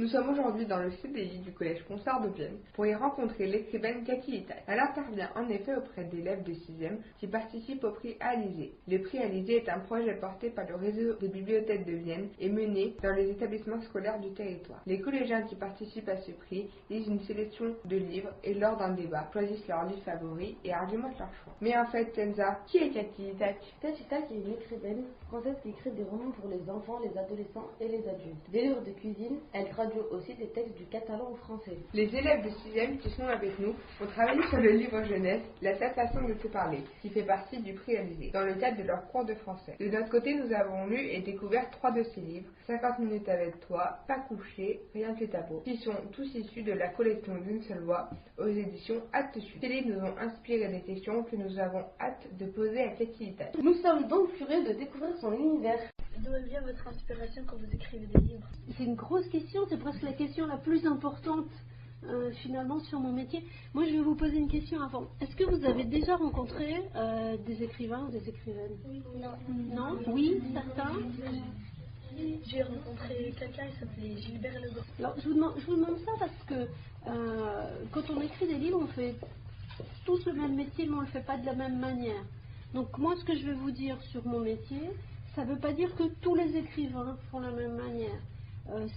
Nous sommes aujourd'hui dans le CDI du Collège Consart de Vienne pour y rencontrer l'écrivaine Cathy Itac. Elle intervient en effet auprès d'élèves de 6e qui participent au prix Alizé. Le prix Alizé est un projet porté par le réseau des bibliothèques de Vienne et mené dans les établissements scolaires du territoire. Les collégiens qui participent à ce prix lisent une sélection de livres et lors d'un débat choisissent leur livre favori et argumentent leur choix. Mais en fait, Kenza, qui est Cathy Itac? Cathy Itac est une écrivaine française qui écrit des romans pour les enfants, les adolescents et les adultes. Des livres de cuisine, elle traduit aussi des textes du catalan au français. Les élèves de 6e qui sont avec nous ont travaillé sur le livre jeunesse, La seule façon de te parler, qui fait partie du prix Alizé, dans le cadre de leur cours de français. De notre côté, nous avons lu et découvert 3 de ces livres, 50 minutes avec toi, Pas couché, Rien que ta peau, qui sont tous issus de la collection D'une seule voix aux éditions Actes Sud. Ces livres nous ont inspiré des questions que nous avons hâte de poser à Cathy Itac. Nous sommes donc curieux de découvrir son univers. D'où vient votre inspiration quand vous écrivez des livres? C'est une grosse question, c'est presque la question la plus importante finalement sur mon métier. Moi je vais vous poser une question avant. Est-ce que vous avez déjà rencontré des écrivains ou des écrivaines? Oui. Non? Oui, certains? J'ai rencontré quelqu'un, il s'appelait Gilbert Legrand. Alors je vous demande ça parce que quand on écrit des livres, on fait tous le même métier, mais on ne le fait pas de la même manière. Donc moi ce que je vais vous dire sur mon métier, ça ne veut pas dire que tous les écrivains font la même manière.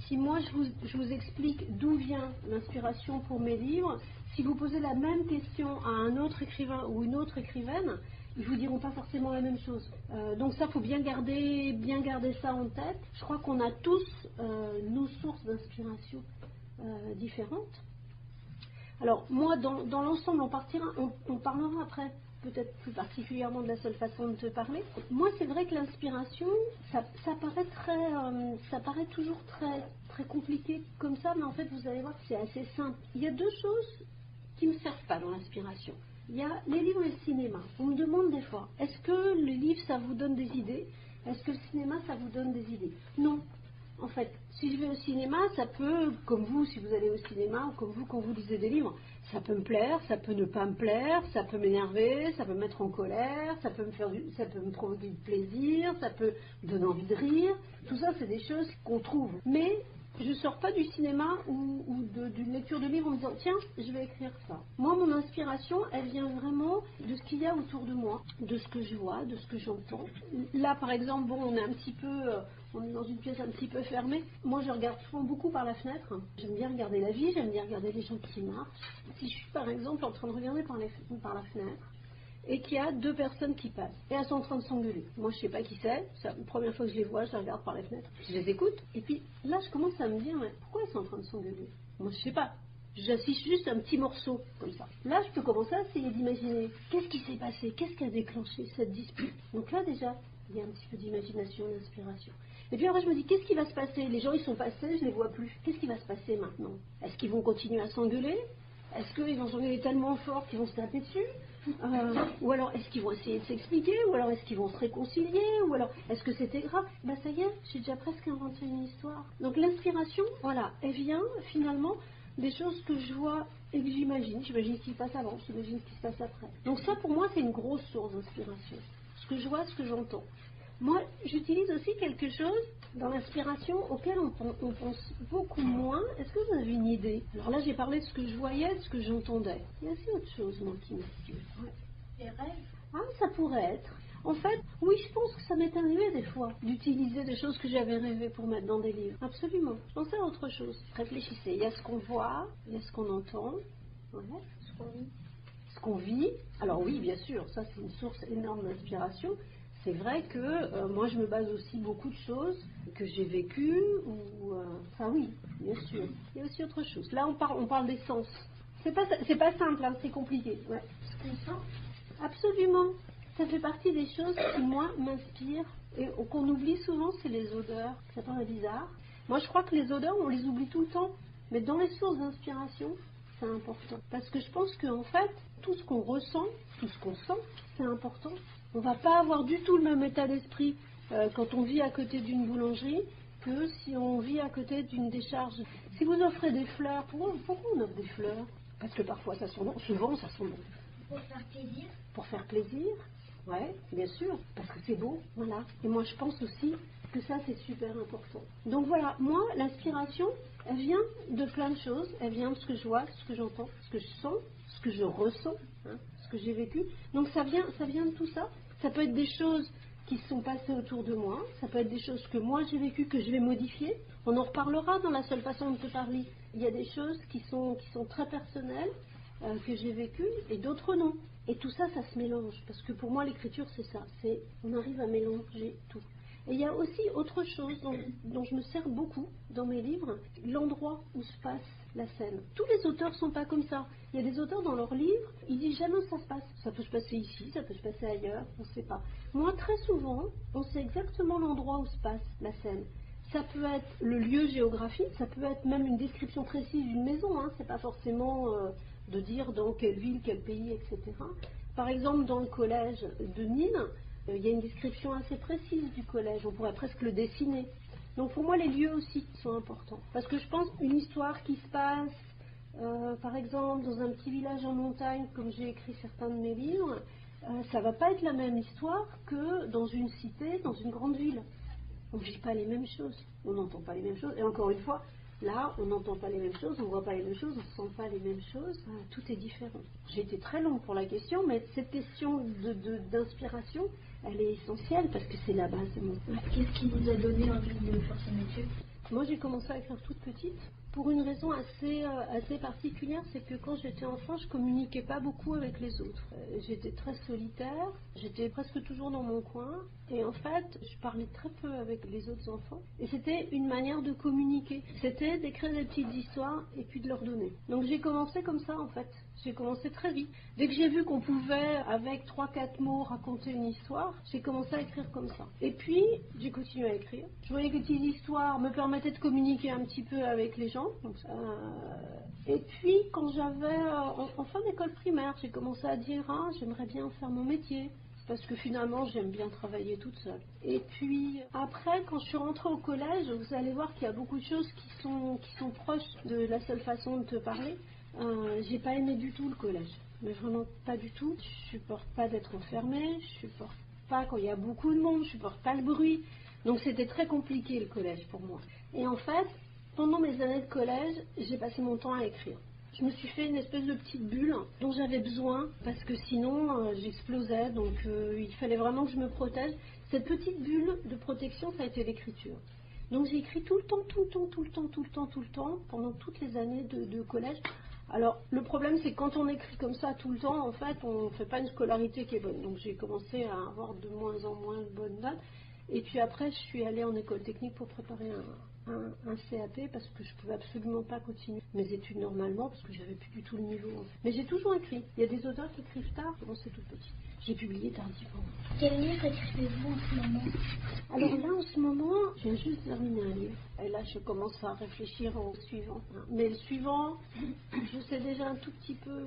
Si moi je vous explique d'où vient l'inspiration pour mes livres, si vous posez la même question à un autre écrivain ou une autre écrivaine, ils vous diront pas forcément la même chose. Donc ça, faut bien garder ça en tête. Je crois qu'on a tous nos sources d'inspiration différentes. Alors moi, dans l'ensemble, on parlera après, peut-être plus particulièrement de la seule façon de te parler. Moi, c'est vrai que l'inspiration, ça paraît toujours très compliqué comme ça, mais en fait, vous allez voir que c'est assez simple. Il y a 2 choses qui ne me servent pas dans l'inspiration. Il y a les livres et le cinéma. On me demande des fois, est-ce que le livre, ça vous donne des idées? Est-ce que le cinéma, ça vous donne des idées? Non. En fait, si je vais au cinéma, ça peut, comme vous, si vous allez au cinéma, ou comme vous, quand vous lisez des livres, ça peut me plaire, ça peut ne pas me plaire, ça peut m'énerver, ça peut me mettre en colère, ça peut me provoquer du plaisir, ça peut me donner envie de rire. Tout ça, c'est des choses qu'on trouve. Mais je ne sors pas du cinéma ou d'une lecture de livre en me disant tiens, je vais écrire ça. Moi, mon inspiration, elle vient vraiment de ce qu'il y a autour de moi, de ce que je vois, de ce que j'entends. Là, par exemple, on est dans une pièce un petit peu fermée. Moi, je regarde souvent beaucoup par la fenêtre. J'aime bien regarder la vie, j'aime bien regarder les gens qui marchent. Si je suis, par exemple, en train de regarder par la fenêtre, et qu'il y a 2 personnes qui passent. Et elles sont en train de s'engueuler. Moi, je ne sais pas qui c'est la première fois que je les vois, je les regarde par les fenêtres. Je les écoute. Et puis là, je commence à me dire, mais pourquoi elles sont en train de s'engueuler? Moi, je ne sais pas. J'affiche juste un petit morceau, comme ça. Là, je peux commencer à essayer d'imaginer. Qu'est-ce qui s'est passé? Qu'est-ce qui a déclenché cette dispute? Donc là, déjà, il y a un petit peu d'imagination, d'inspiration. Et puis après, je me dis, qu'est-ce qui va se passer? Les gens, ils sont passés, je ne les vois plus. Qu'est-ce qui va se passer maintenant? Est-ce qu'ils vont continuer à s'engueuler? Est-ce qu'ils vont s'engueuler tellement fort qu'ils vont se taper dessus? Ou alors est-ce qu'ils vont essayer de s'expliquer? Ou alors est-ce qu'ils vont se réconcilier? Ou alors est-ce que c'était grave? Ça y est, j'ai déjà presque inventé une histoire. Donc l'inspiration, voilà, elle vient finalement des choses que je vois et que j'imagine. J'imagine ce qui se passe avant, j'imagine ce qui se passe après. Donc ça pour moi c'est une grosse source d'inspiration. Ce que je vois, ce que j'entends. Moi, j'utilise aussi quelque chose dans l'inspiration auquel on pense beaucoup moins. Est-ce que vous avez une idée? Alors là, j'ai parlé de ce que je voyais, de ce que j'entendais. Il y a aussi autre chose, moi, qui m'inspire. Ouais. Les rêves? Ah, ça pourrait être. En fait, oui, je pense que ça m'est arrivé des fois d'utiliser des choses que j'avais rêvé pour mettre dans des livres. Absolument. Je pensais à autre chose. Réfléchissez. Il y a ce qu'on voit, il y a ce qu'on entend. Ouais. Ce qu'on vit. Ce qu'on vit. Alors oui, bien sûr, ça c'est une source énorme d'inspiration. C'est vrai que moi je me base aussi beaucoup de choses que j'ai vécues enfin oui, bien sûr. Il y a aussi autre chose. Là on parle des sens. C'est pas simple, hein, c'est compliqué. Ouais. Ce qu'on sent? Absolument. Ça fait partie des choses qui moi m'inspirent et qu'on oublie souvent, c'est les odeurs. Ça paraît bizarre. Moi je crois que les odeurs on les oublie tout le temps, mais dans les sources d'inspiration c'est important. Parce que je pense qu'en fait tout ce qu'on ressent, tout ce qu'on sent, c'est important. On ne va pas avoir du tout le même état d'esprit quand on vit à côté d'une boulangerie que si on vit à côté d'une décharge. Si vous offrez des fleurs, pourquoi on offre des fleurs? Parce que parfois ça sent bon, souvent ça sent bon. Pour faire plaisir? Pour faire plaisir, ouais, bien sûr, parce que c'est beau, voilà. Et moi je pense aussi que ça c'est super important. Donc voilà, moi l'inspiration, Elle vient de plein de choses. Elle vient de ce que je vois, ce que j'entends, ce que je sens, ce que je ressens, ce que j'ai vécu. Donc ça vient de tout ça. Ça peut être des choses qui se sont passées autour de moi. Ça peut être des choses que moi j'ai vécues, que je vais modifier. On en reparlera dans la seule façon de te parler. Il y a des choses qui sont très personnelles, que j'ai vécues, et d'autres non. Et tout ça, ça se mélange. Parce que pour moi, l'écriture, c'est ça. On arrive à mélanger tout. Et il y a aussi autre chose dont je me sers beaucoup dans mes livres, l'endroit où se passe la scène. Tous les auteurs ne sont pas comme ça. Il y a des auteurs dans leurs livres, ils disent jamais où ça se passe. Ça peut se passer ici, ça peut se passer ailleurs, on ne sait pas. Moi, très souvent, on sait exactement l'endroit où se passe la scène. Ça peut être le lieu géographique, ça peut être même une description précise d'une maison. C'est pas forcément de dire dans quelle ville, quel pays, etc. Par exemple, dans le collège de Nîmes, il y a une description assez précise du collège, on pourrait presque le dessiner. Donc pour moi, les lieux aussi sont importants. Parce que je pense une histoire qui se passe, par exemple, dans un petit village en montagne, comme j'ai écrit certains de mes livres, ça ne va pas être la même histoire que dans une cité, dans une grande ville. On ne vit pas les mêmes choses, on n'entend pas les mêmes choses. Et encore une fois, là, on n'entend pas les mêmes choses, on ne voit pas les mêmes choses, on ne sent pas les mêmes choses. Tout est différent. J'ai été très longue pour la question, mais cette question d'inspiration, elle est essentielle parce que c'est la base de mon... Qu'est-ce qui vous a donné envie de faire ce métier? Moi, j'ai commencé à écrire toute petite pour une raison assez particulière, c'est que quand j'étais enfant, je communiquais pas beaucoup avec les autres. J'étais très solitaire, j'étais presque toujours dans mon coin, et en fait, je parlais très peu avec les autres enfants. Et c'était une manière de communiquer. C'était d'écrire des petites histoires et puis de leur donner. Donc j'ai commencé comme ça, en fait. J'ai commencé très vite. Dès que j'ai vu qu'on pouvait, avec 3-4 mots, raconter une histoire, j'ai commencé à écrire comme ça. Et puis, j'ai continué à écrire. Je voyais que ces histoires me permettaient de communiquer un petit peu avec les gens. Et puis, quand j'avais, en fin d'école primaire, j'ai commencé à dire, j'aimerais bien faire mon métier. Parce que finalement, j'aime bien travailler toute seule. Et puis, après, quand je suis rentrée au collège, vous allez voir qu'il y a beaucoup de choses qui sont proches de la seule façon de te parler. J'ai pas aimé du tout le collège, mais vraiment pas du tout. Je supporte pas d'être enfermée, je supporte pas quand il y a beaucoup de monde, je supporte pas le bruit. Donc c'était très compliqué le collège pour moi. Et en fait, pendant mes années de collège, j'ai passé mon temps à écrire. Je me suis fait une espèce de petite bulle dont j'avais besoin parce que sinon j'explosais, donc il fallait vraiment que je me protège. Cette petite bulle de protection, ça a été l'écriture. Donc j'ai écrit tout le temps, pendant toutes les années de collège. Alors, le problème, c'est que quand on écrit comme ça tout le temps, en fait, on ne fait pas une scolarité qui est bonne. Donc, j'ai commencé à avoir de moins en moins de bonnes notes. Et puis après, je suis allée en école technique pour préparer un CAP parce que je ne pouvais absolument pas continuer mes études normalement parce que j'avais plus du tout le niveau. En fait. Mais j'ai toujours écrit. Il y a des auteurs qui écrivent tard. Bon, c'est tout petit. J'ai publié tardivement. Quel livre écrivez-vous en ce moment? Alors là, en ce moment, je viens juste terminer un livre. Et là, je commence à réfléchir au suivant. Mais le suivant, je sais déjà un tout petit peu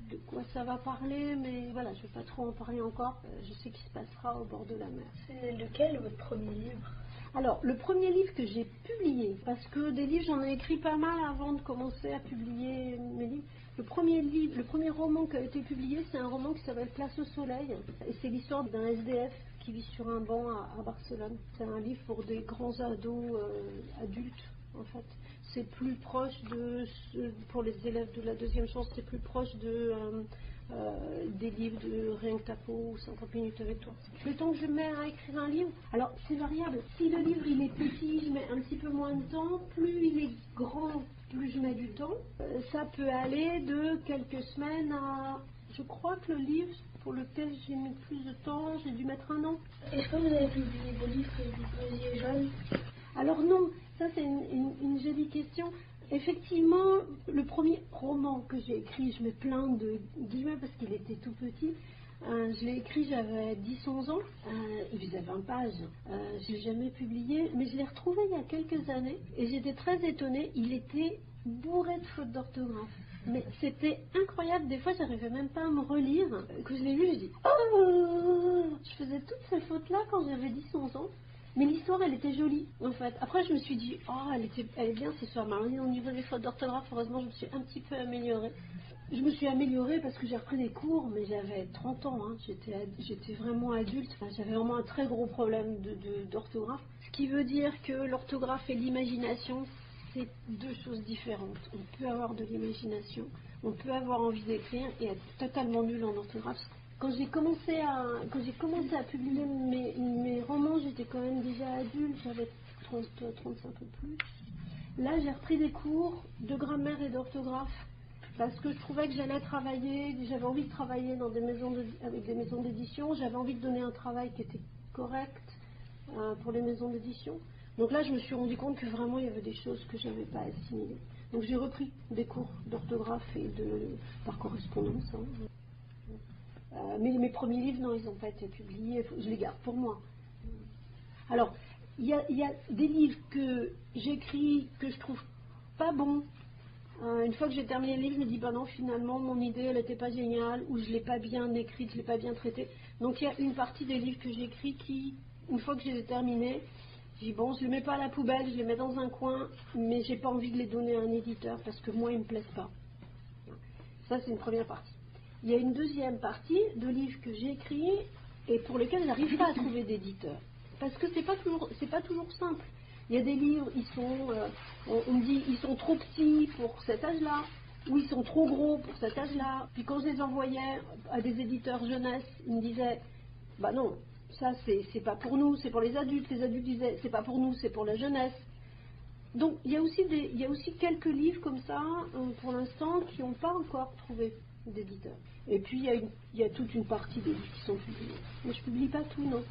de quoi ça va parler, mais voilà, je ne vais pas trop en parler encore. Je sais qu'il se passera au bord de la mer. C'est lequel votre premier livre? Alors, le premier livre que j'ai publié, parce que des livres, j'en ai écrit pas mal avant de commencer à publier mes livres. Le premier roman qui a été publié, c'est un roman qui s'appelle Place au soleil. Et c'est l'histoire d'un SDF qui vit sur un banc à Barcelone. C'est un livre pour des grands ados adultes, en fait. C'est plus proche pour les élèves de la deuxième chance, c'est plus proche des livres de Rien que ta peau ou 50 minutes avec toi. Le temps que je mets à écrire un livre, alors c'est variable. Si le livre il est petit, je mets un petit peu moins de temps. Plus il est grand, plus je mets du temps. Ça peut aller de quelques semaines à... Je crois que le livre pour lequel j'ai mis plus de temps, j'ai dû mettre 1 an. Est-ce que vous avez publié des livres que vous faisiez jeune? Alors non, ça c'est une jolie question. Effectivement, le premier roman que j'ai écrit, je mets plein de guillemets parce qu'il était tout petit. Je l'ai écrit, j'avais 10-11 ans. Il faisait 20 pages. Je ne l'ai jamais publié, mais je l'ai retrouvé il y a quelques années et j'étais très étonnée. Il était bourré de fautes d'orthographe. Mais c'était incroyable. Des fois, j'arrivais même pas à me relire. Quand je l'ai lu, je dis oh, je faisais toutes ces fautes-là quand j'avais 10-11 ans. Mais l'histoire, elle était jolie, en fait. Après, je me suis dit, elle est bien cette histoire. Mais au niveau des fautes d'orthographe, heureusement, je me suis un petit peu améliorée. Je me suis améliorée parce que j'ai repris des cours, mais j'avais 30 ans. J'étais vraiment adulte. Enfin, j'avais vraiment un très gros problème d'orthographe. Ce qui veut dire que l'orthographe et l'imagination, c'est deux choses différentes. On peut avoir de l'imagination, on peut avoir envie d'écrire et être totalement nul en orthographe. Quand j'ai commencé à publier mes romans, j'étais quand même déjà adulte, j'avais 35 peu plus. Là, j'ai repris des cours de grammaire et d'orthographe parce que je trouvais que j'allais travailler, j'avais envie de travailler avec des maisons d'édition, j'avais envie de donner un travail qui était correct pour les maisons d'édition. Donc là, je me suis rendu compte que vraiment, il y avait des choses que je n'avais pas assimilées. Donc j'ai repris des cours d'orthographe et par correspondance. Mais mes premiers livres, non, ils n'ont pas été publiés, je les garde pour moi. Alors, il y a des livres que j'écris que je trouve pas bons. Une fois que j'ai terminé le livre, je me dis, non, finalement, mon idée, elle n'était pas géniale, ou je ne l'ai pas bien écrite, je ne l'ai pas bien traitée. Donc il y a une partie des livres que j'écris qui, une fois que je les ai terminés, je dis, je ne les mets pas à la poubelle, je les mets dans un coin, mais je n'ai pas envie de les donner à un éditeur, parce que moi, ils ne me plaisent pas. Ça, c'est une première partie. Il y a une deuxième partie de livres que j'écris, et pour lesquels je n'arrive pas à trouver d'éditeur. Parce que c'est pas toujours simple. Il y a des livres, on me dit, ils sont trop petits pour cet âge-là, ou ils sont trop gros pour cet âge-là. Puis quand je les envoyais à des éditeurs jeunesse, ils me disaient, non, ça c'est pas pour nous, c'est pour les adultes. Les adultes disaient, c'est pas pour nous, c'est pour la jeunesse. Donc il y a aussi quelques livres comme ça, pour l'instant, qui n'ont pas encore trouvé d'éditeur. Et puis il y a toute une partie des livres qui sont publiés. Mais je publie pas tout, non.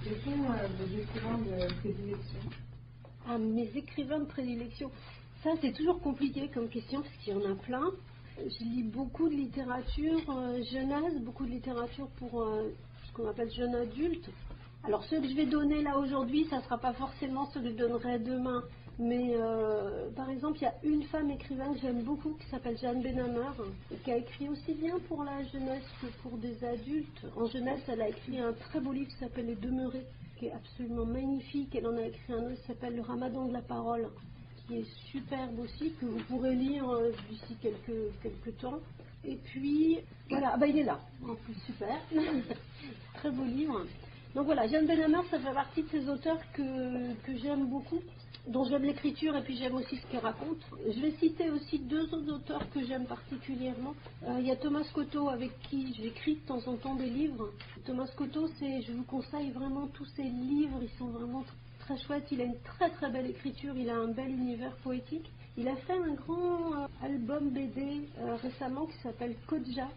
Quels sont vos écrivains de prédilection? Mes écrivains de prédilection, ça c'est toujours compliqué comme question parce qu'il y en a plein. Je lis beaucoup de littérature jeunesse, beaucoup de littérature pour ce qu'on appelle jeune adulte. Alors ceux que je vais donner là aujourd'hui, ça ne sera pas forcément ceux que je donnerai demain. Mais par exemple, il y a une femme écrivaine que j'aime beaucoup qui s'appelle Jeanne Benhammer, qui a écrit aussi bien pour la jeunesse que pour des adultes. En jeunesse, elle a écrit un très beau livre qui s'appelle Les Demeurés, qui est absolument magnifique. Elle en a écrit un autre qui s'appelle Le Ramadan de la parole, qui est superbe aussi, que vous pourrez lire d'ici quelques temps. Et puis, voilà, il est là, en plus, super. Très beau livre. Donc voilà, Jeanne Benhammer, ça fait partie de ces auteurs que j'aime beaucoup, dont j'aime l'écriture et puis j'aime aussi ce qu'elle raconte. Je vais citer aussi deux autres auteurs que j'aime particulièrement. Il y a Thomas Cotto avec qui j'écris de temps en temps des livres. Thomas Cotto, je vous conseille vraiment tous ses livres, ils sont vraiment très chouettes. Il a une très très belle écriture, il a un bel univers poétique. Il a fait un grand album BD récemment qui s'appelle Kodja,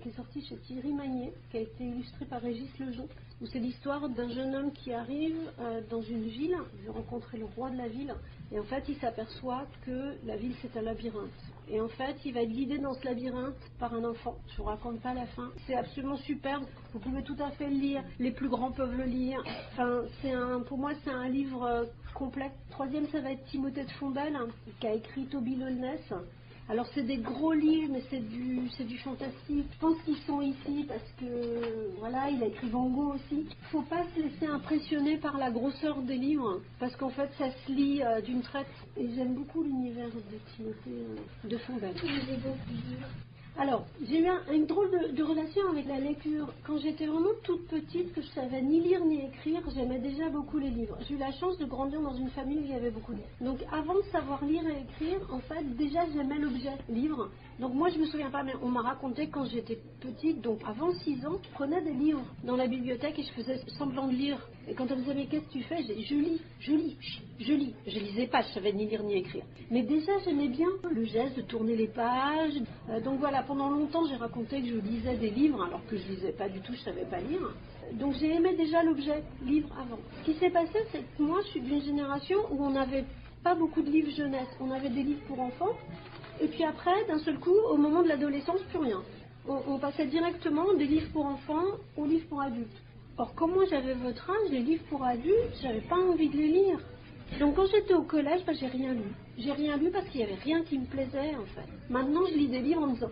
qui est sorti chez Thierry Magnier, qui a été illustré par Régis Lejon, où c'est l'histoire d'un jeune homme qui arrive dans une ville, il veut rencontrer le roi de la ville, et en fait il s'aperçoit que la ville c'est un labyrinthe. Et en fait il va être guidé dans ce labyrinthe par un enfant. Je ne vous raconte pas la fin. C'est absolument superbe, vous pouvez tout à fait le lire, les plus grands peuvent le lire. Enfin, pour moi c'est un livre complet. Troisième, ça va être Timothée de Fombelle, qui a écrit Toby Lolness. Alors c'est des gros livres, mais c'est du fantastique. Je pense qu'ils sont ici parce que, voilà, il a écrit Van Gogh aussi. Il ne faut pas se laisser impressionner par la grosseur des livres, parce qu'en fait ça se lit d'une traite. Et j'aime beaucoup l'univers de Timothée de Fombelle. J'ai beaucoup lu. Alors, j'ai eu une drôle de relation avec la lecture. Quand j'étais vraiment toute petite, que je savais ni lire ni écrire, j'aimais déjà beaucoup les livres. J'ai eu la chance de grandir dans une famille où il y avait beaucoup de livres. Donc, avant de savoir lire et écrire, en fait, déjà j'aimais l'objet livre. Donc, moi, je me souviens pas, mais on m'a raconté quand j'étais petite, donc avant 6 ans, je prenais des livres dans la bibliothèque et je faisais semblant de lire. Et quand on me disait, mais qu'est-ce que tu fais? Je lis. Je lisais pas, je savais ni lire ni écrire. Mais déjà, j'aimais bien le geste de tourner les pages. Donc voilà, pendant longtemps, j'ai raconté que je lisais des livres, alors que je lisais pas du tout, je savais pas lire. Donc j'ai aimé déjà l'objet livre avant. Ce qui s'est passé, c'est que moi, je suis d'une génération où on n'avait pas beaucoup de livres jeunesse. On avait des livres pour enfants. Et puis après, d'un seul coup, au moment de l'adolescence, plus rien. On passait directement des livres pour enfants aux livres pour adultes. Or, comme moi j'avais votre âge, les livres pour adultes, j'avais pas envie de les lire. Donc quand j'étais au collège, j'ai rien lu. J'ai rien lu parce qu'il n'y avait rien qui me plaisait en fait. Maintenant, je lis des livres en me disant,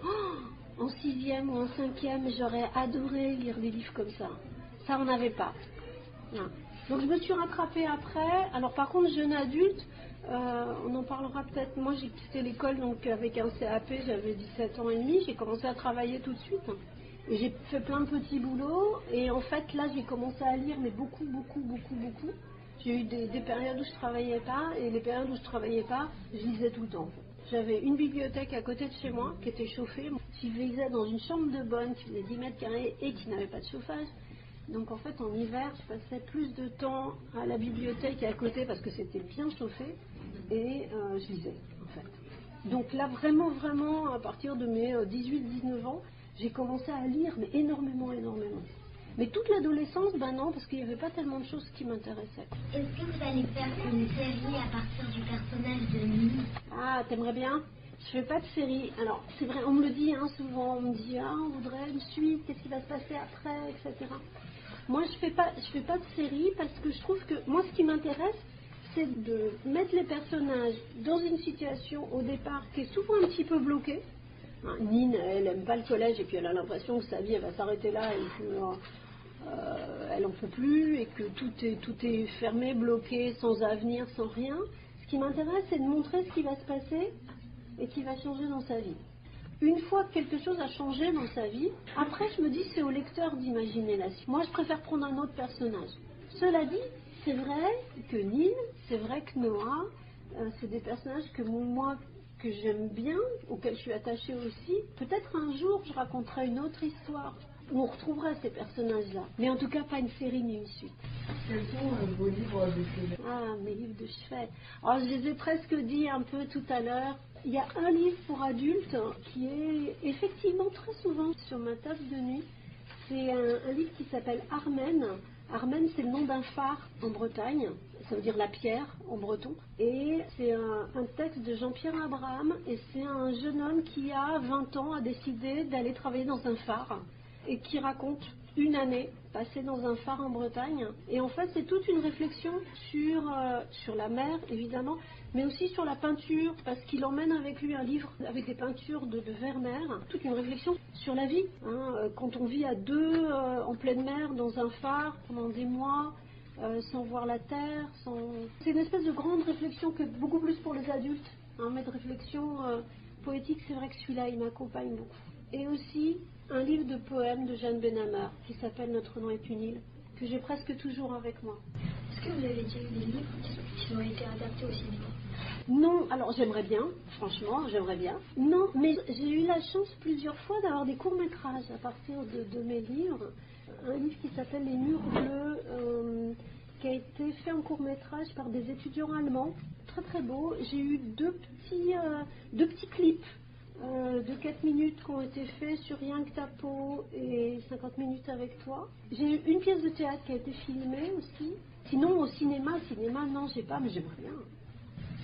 en 6e ou en 5e, j'aurais adoré lire des livres comme ça. Ça, on n'avait pas. Non. Donc je me suis rattrapée après. Alors par contre, jeune adulte, on en parlera peut-être. Moi, j'ai quitté l'école donc avec un CAP, j'avais 17 ans et demi. J'ai commencé à travailler tout de suite. Et j'ai fait plein de petits boulots. Et en fait, là, j'ai commencé à lire, mais beaucoup. J'ai eu des périodes où je travaillais pas, et les périodes où je travaillais pas, je lisais tout le temps. J'avais une bibliothèque à côté de chez moi qui était chauffée. Je vivais dans une chambre de bonne qui faisait 10 mètres carrés et qui n'avait pas de chauffage. Donc en fait en hiver je passais plus de temps à la bibliothèque à côté parce que c'était bien chauffé et je lisais en fait. Donc là vraiment à partir de mes 18-19 ans j'ai commencé à lire mais énormément. Mais toute l'adolescence, ben non, parce qu'il n'y avait pas tellement de choses qui m'intéressaient. Est-ce que vous allez faire une série à partir du personnage de Nini? Ah, t'aimerais bien? Je fais pas de série. Alors, c'est vrai, on me le dit souvent. On me dit, on voudrait une suite, qu'est-ce qui va se passer après, etc. Moi, je fais pas de série parce que je trouve que, moi, ce qui m'intéresse, c'est de mettre les personnages dans une situation, au départ, qui est souvent un petit peu bloquée. Nine, elle aime pas le collège et puis elle a l'impression que sa vie, elle va s'arrêter là et que... elle en peut plus et que tout est fermé, bloqué, sans avenir, sans rien. Ce qui m'intéresse, c'est de montrer ce qui va se passer et qui va changer dans sa vie. Une fois que quelque chose a changé dans sa vie, après je me dis c'est au lecteur d'imaginer la suite. Moi je préfère prendre un autre personnage. Cela dit, c'est vrai que Nine, c'est vrai que Noah, c'est des personnages que moi que j'aime bien, auxquels je suis attachée aussi. Peut-être un jour je raconterai une autre histoire où on retrouvera ces personnages-là. Mais en tout cas, pas une série ni une suite. Quels sont vos livres de chevet? Ah, mes livres de chevet. Alors, je les ai presque dit un peu tout à l'heure. Il y a un livre pour adultes qui est effectivement très souvent sur ma table de nuit. C'est un livre qui s'appelle Armen. Armen, c'est le nom d'un phare en Bretagne. Ça veut dire la pierre en breton. Et c'est un texte de Jean-Pierre Abraham. Et c'est un jeune homme qui, à 20 ans, a décidé d'aller travailler dans un phare. Et qui raconte une année passée dans un phare en Bretagne. Et en fait, c'est toute une réflexion sur la mer, évidemment, mais aussi sur la peinture, parce qu'il emmène avec lui un livre avec des peintures de Vermeer, toute une réflexion sur la vie. Quand on vit à deux en pleine mer, dans un phare, pendant des mois, sans voir la terre, c'est une espèce de grande réflexion que beaucoup plus pour les adultes, mais de réflexion poétique, c'est vrai que celui-là, il m'accompagne beaucoup. Et aussi un livre de poèmes de Jeanne Benhammer qui s'appelle Notre nom est une île, que j'ai presque toujours avec moi. Est-ce que vous avez déjà eu des livres qui ont été adaptés au cinéma? Non, alors j'aimerais bien, franchement, j'aimerais bien. Non, mais j'ai eu la chance plusieurs fois d'avoir des courts-métrages à partir de mes livres. Un livre qui s'appelle Les Murs Bleus, qui a été fait en court-métrage par des étudiants allemands, très très beau. J'ai eu deux petits clips de 4 minutes qui ont été faits sur Rien que ta peau et 50 minutes avec toi. J'ai eu une pièce de théâtre qui a été filmée aussi. Sinon au cinéma non, j'ai pas, mais j'aimerais bien.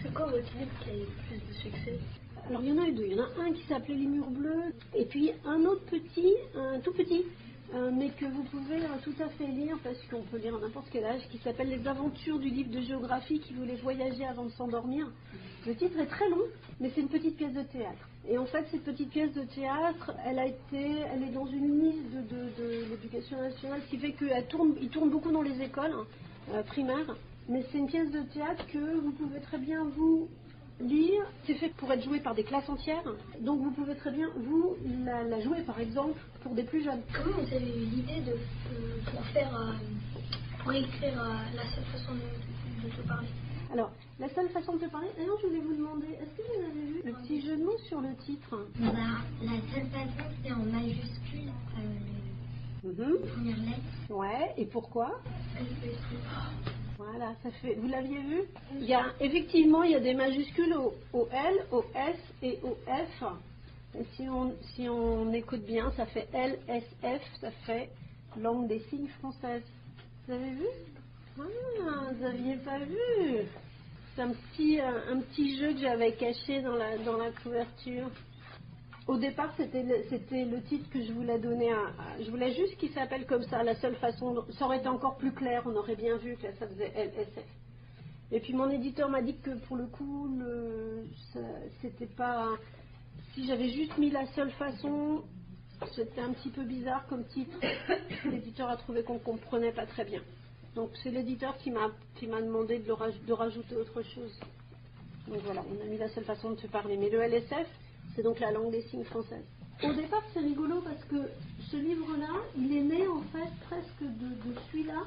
C'est quoi votre livre qui a eu le plus de succès? Alors il y en a eu deux. Il y en a un qui s'appelait Les Murs Bleus et puis un autre petit, un tout petit, mais que vous pouvez tout à fait lire parce qu'on peut lire à n'importe quel âge, qui s'appelle Les aventures du livre de géographie qui voulait voyager avant de s'endormir. Le titre est très long, mais c'est une petite pièce de théâtre. Et en fait, cette petite pièce de théâtre, elle est dans une liste de l'éducation nationale, ce qui fait qu'il tourne beaucoup dans les écoles primaires. Mais c'est une pièce de théâtre que vous pouvez très bien vous lire. C'est fait pour être joué par des classes entières. Donc vous pouvez très bien vous la jouer par exemple pour des plus jeunes. Comment vous avez eu l'idée pour écrire la seule façon de te parler? Alors, la seule façon de te parler, d'ailleurs je voulais vous demander, est-ce que vous avez vu le petit jeu de mots sur le titre? La seule façon, c'est en majuscule les premières lettres. Ouais, et pourquoi? Voilà, ça fait. Vous l'aviez vu? Effectivement, il y a des majuscules au L, au S et au F. Et si on écoute bien, ça fait L, S, F, ça fait langue des signes française. Vous avez vu? Ah, vous n'aviez pas vu? C'est un petit jeu que j'avais caché dans la couverture. Au départ, c'était le titre que je voulais donner je voulais juste qu'il s'appelle comme ça, la seule façon. Ça aurait été encore plus clair, on aurait bien vu que là, ça faisait LSF. Et puis mon éditeur m'a dit que pour le coup, c'était pas. Si j'avais juste mis la seule façon, c'était un petit peu bizarre comme titre. L'éditeur a trouvé qu'on comprenait pas très bien. Donc c'est l'éditeur qui m'a demandé de rajouter autre chose. Donc voilà, on a mis la seule façon de se parler. Mais le LSF, c'est donc la langue des signes française. Au départ, c'est rigolo parce que ce livre-là, il est né en fait presque de celui-là.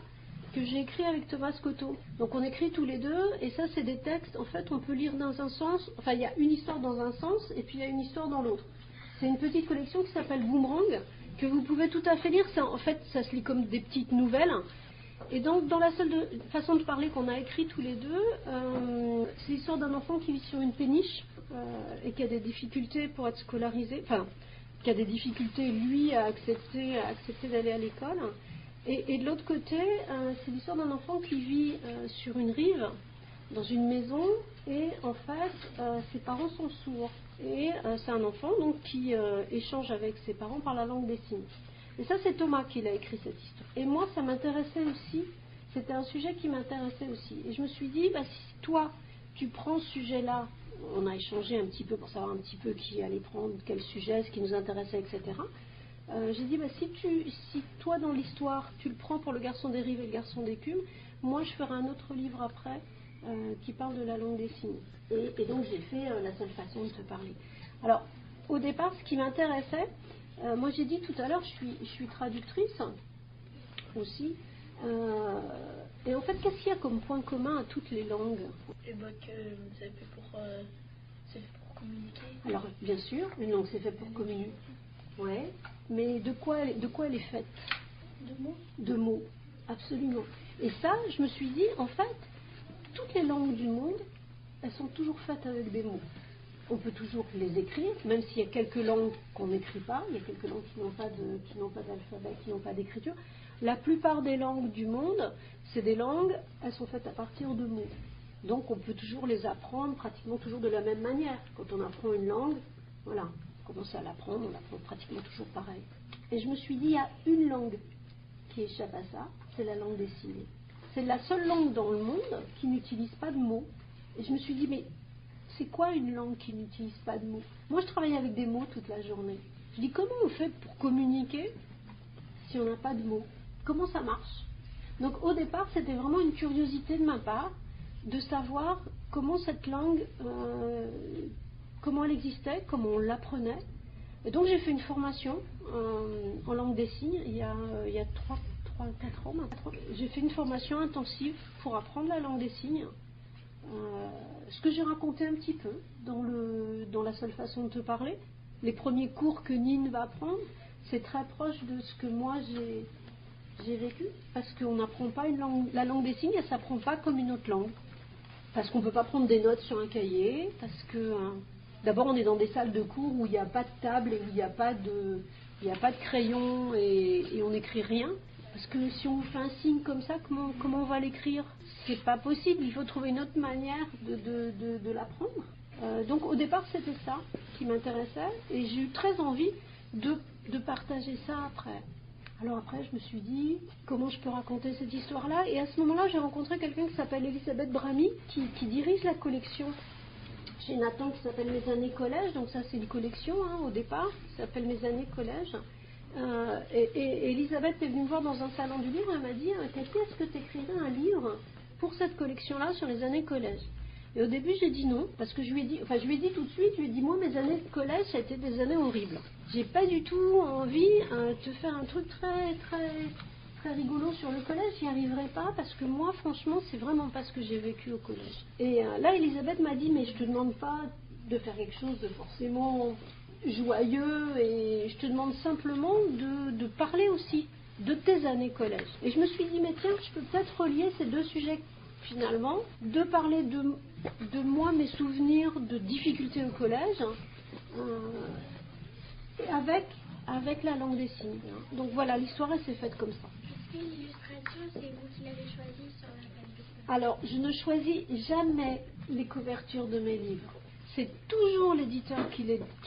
que j'ai écrit avec Thomas Scotto. Donc on écrit tous les deux, et ça c'est des textes, en fait on peut lire dans un sens, enfin il y a une histoire dans un sens, et puis il y a une histoire dans l'autre. C'est une petite collection qui s'appelle Boomerang, que vous pouvez tout à fait lire. En fait ça se lit comme des petites nouvelles. Et donc dans la seule façon de parler qu'on a écrit tous les deux, c'est l'histoire d'un enfant qui vit sur une péniche, et qui a des difficultés pour être scolarisé, enfin qui a des difficultés lui à accepter d'aller à l'école. Et de l'autre côté, c'est l'histoire d'un enfant qui vit sur une rive, dans une maison, et en fait, ses parents sont sourds. Et c'est un enfant donc qui échange avec ses parents par la langue des signes. Et ça, c'est Thomas qui l'a écrit cette histoire. Et moi, ça m'intéressait aussi, c'était un sujet qui m'intéressait aussi. Et je me suis dit, si toi, tu prends ce sujet-là, on a échangé un petit peu pour savoir un petit peu qui allait prendre, quel sujet, ce qui nous intéressait, etc. J'ai dit, si toi dans l'histoire tu le prends pour le garçon des rives et le garçon d'écume, moi je ferai un autre livre après qui parle de la langue des signes. Et donc j'ai fait la seule façon de te parler. Alors au départ, ce qui m'intéressait, moi j'ai dit tout à l'heure, je suis traductrice aussi. Et en fait, qu'est-ce qu'il y a comme point commun à toutes les langues? Et que c'est fait pour communiquer. Alors bien sûr, une langue c'est fait pour communiquer. Ouais, mais de quoi elle est faite? De mots. De mots, absolument. Et ça, je me suis dit, en fait, toutes les langues du monde, elles sont toujours faites avec des mots. On peut toujours les écrire, même s'il y a quelques langues qu'on n'écrit pas, il y a quelques langues qui n'ont pas d'alphabet, qui n'ont pas d'écriture. La plupart des langues du monde, c'est des langues, elles sont faites à partir de mots. Donc on peut toujours les apprendre pratiquement toujours de la même manière. Quand on apprend une langue, voilà. Commence à l'apprendre, on l'apprend pratiquement toujours pareil. Et je me suis dit, il y a une langue qui échappe à ça, c'est la langue des signes. C'est la seule langue dans le monde qui n'utilise pas de mots. Et je me suis dit, mais c'est quoi une langue qui n'utilise pas de mots? Moi, je travaille avec des mots toute la journée. Je dis, comment on fait pour communiquer si on n'a pas de mots? Comment ça marche? Donc au départ, c'était vraiment une curiosité de ma part de savoir comment cette langue... comment elle existait, comment on l'apprenait. Et donc j'ai fait une formation en langue des signes il y a 4 ans maintenant. J'ai fait une formation intensive pour apprendre la langue des signes. Ce que j'ai raconté un petit peu dans la seule façon de te parler. Les premiers cours que Nine va apprendre, c'est très proche de ce que moi j'ai vécu. Parce qu'on n'apprend pas la langue des signes, elle ne s'apprend pas comme une autre langue. Parce qu'on ne peut pas prendre des notes sur un cahier, parce que... D'abord, on est dans des salles de cours où il n'y a pas de table et où il n'y a pas de crayon et on n'écrit rien. Parce que si on fait un signe comme ça, comment on va l'écrire? C'est pas possible, il faut trouver une autre manière de l'apprendre. Donc au départ, c'était ça qui m'intéressait et j'ai eu très envie de partager ça après. Alors après, je me suis dit, comment je peux raconter cette histoire-là? Et à ce moment-là, j'ai rencontré quelqu'un qui s'appelle Elisabeth Bramy, qui dirige la collection chez Nathan qui s'appelle Mes années collège, donc ça c'est une collection au départ, qui s'appelle Mes années collège. Et Elisabeth est venue me voir dans un salon du livre, elle m'a dit, Cathy, est-ce que tu écrirais un livre pour cette collection-là sur les années collège? Et au début j'ai dit non, parce que je lui ai dit tout de suite, moi mes années de collège ça a été des années horribles. J'ai pas du tout envie de faire un truc très très très rigolo sur le collège, j'y arriverai pas parce que moi franchement c'est vraiment pas ce que j'ai vécu au collège. Et là Elisabeth m'a dit mais je te demande pas de faire quelque chose de forcément joyeux et je te demande simplement de parler aussi de tes années collège. Et je me suis dit mais tiens, je peux peut-être relier ces deux sujets finalement, de parler de moi, mes souvenirs de difficultés au collège avec la langue des signes. Donc voilà, l'histoire elle s'est faite comme ça. L'illustration, c'est vous qui l'avez choisie sur la page de couverture? Alors, je ne choisis jamais les couvertures de mes livres. C'est toujours l'éditeur qui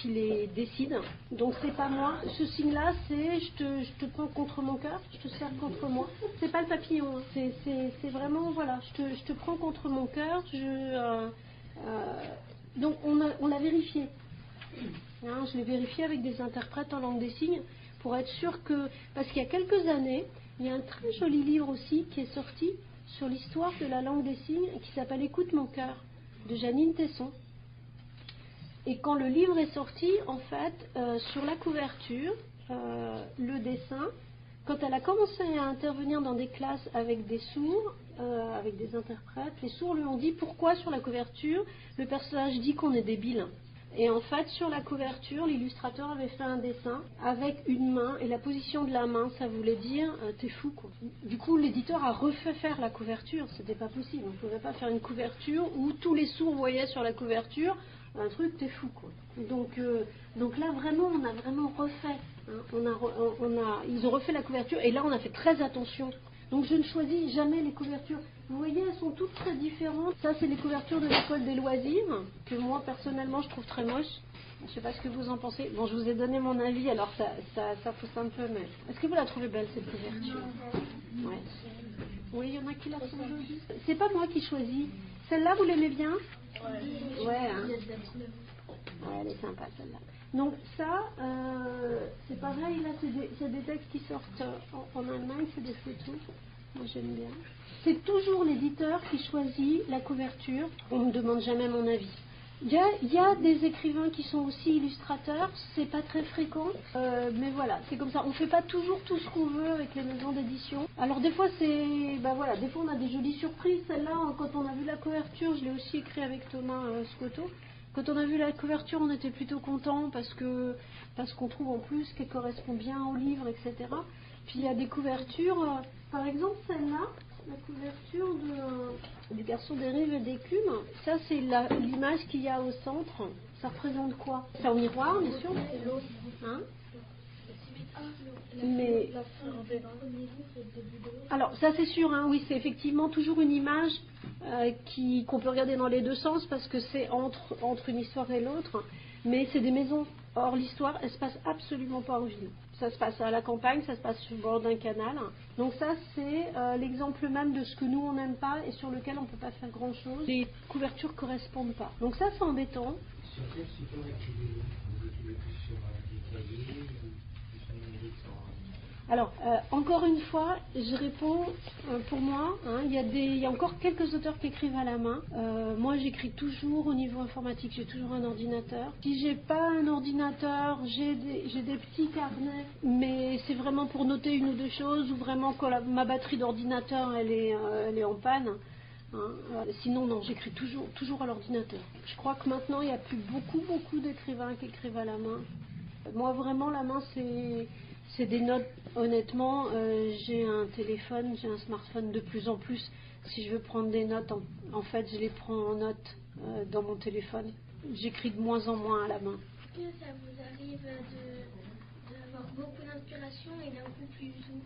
les décide. Donc c'est pas moi. Ce signe-là, c'est je te prends contre mon cœur, je te serre contre moi. C'est pas le papillon. Hein. C'est vraiment voilà, je te prends contre mon cœur. Donc on l'a vérifié. Hein, je l'ai vérifié avec des interprètes en langue des signes pour être sûr que parce qu'il y a quelques années, il y a un très joli livre aussi qui est sorti sur l'histoire de la langue des signes qui s'appelle Écoute mon cœur de Janine Tesson. Et quand le livre est sorti, en fait, sur la couverture, le dessin, Quand elle a commencé à intervenir dans des classes avec des sourds, avec des interprètes, les sourds lui ont dit pourquoi sur la couverture le personnage dit qu'on est débile. Et en fait, sur la couverture, l'illustrateur avait fait un dessin avec une main, et la position de la main, ça voulait dire t'es fou, quoi. Du coup, l'éditeur a refait faire la couverture, c'était pas possible. On ne pouvait pas faire une couverture où tous les sourds voyaient sur la couverture un truc t'es fou, quoi. Donc là, vraiment, on a vraiment refait. Hein. Ils ont refait la couverture, et là, on a fait très attention. Donc je ne choisis jamais les couvertures. Vous voyez, elles sont toutes très différentes. Ça, c'est les couvertures de l'école des loisirs, que moi, personnellement, je trouve très moches. Je ne sais pas ce que vous en pensez. Bon, je vous ai donné mon avis, alors ça pousse un peu, mais... Est-ce que vous la trouvez belle, cette couverture? Ouais. Oui, il y en a qui la trouvent jolie. C'est pas moi qui choisis. Celle-là, vous l'aimez bien? Ouais, hein. Ouais, elle est sympa, celle-là. Donc ça, c'est pareil, là, c'est des textes qui sortent en Allemagne, c'est des photos. Moi, j'aime bien. C'est toujours l'éditeur qui choisit la couverture. On ne me demande jamais mon avis. Il y a des écrivains qui sont aussi illustrateurs, c'est pas très fréquent, mais voilà, c'est comme ça. On fait pas toujours tout ce qu'on veut avec les maisons d'édition. Alors des fois des fois on a des jolies surprises. Celle-là, quand on a vu la couverture, je l'ai aussi écrit avec Thomas Scotto. Quand on a vu la couverture, on était plutôt content parce qu'on trouve en plus qu'elle correspond bien au livre, etc. Puis il y a des couvertures, par exemple celle-là, la couverture du Garçon des rives et d'écume. Ça, c'est l'image qu'il y a au centre. Ça représente quoi? C'est en miroir, bien sûr. Hein? Mais alors ça c'est sûr, hein, oui, c'est effectivement toujours une image qu'on peut regarder dans les deux sens parce que c'est entre une histoire et l'autre, mais c'est des maisons. Or l'histoire, elle se passe absolument pas au ville. Ça se passe à la campagne, ça se passe sur le bord d'un canal. Donc ça c'est l'exemple même de ce que nous on n'aime pas et sur lequel on peut pas faire grand chose. Les couvertures correspondent pas. Donc ça c'est embêtant. Sur quel support écrivez-vous? Vous écrivez plus sur des cahiers ou sur numérique? Alors, encore une fois, je réponds pour moi. Hein, il y a encore quelques auteurs qui écrivent à la main. Moi, j'écris toujours au niveau informatique. J'ai toujours un ordinateur. Si j'ai pas un ordinateur, j'ai des petits carnets, mais c'est vraiment pour noter une ou deux choses ou vraiment quand ma batterie d'ordinateur elle est en panne. Hein, sinon, non, j'écris toujours à l'ordinateur. Je crois que maintenant, il n'y a plus beaucoup d'écrivains qui écrivent à la main. Moi, vraiment, la main, c'est des notes. Honnêtement, j'ai un téléphone, j'ai un smartphone de plus en plus. Si je veux prendre des notes, en fait, je les prends en note dans mon téléphone. J'écris de moins en moins à la main. Est-ce que ça vous arrive d'avoir beaucoup d'inspiration et d'un coup plus du tout?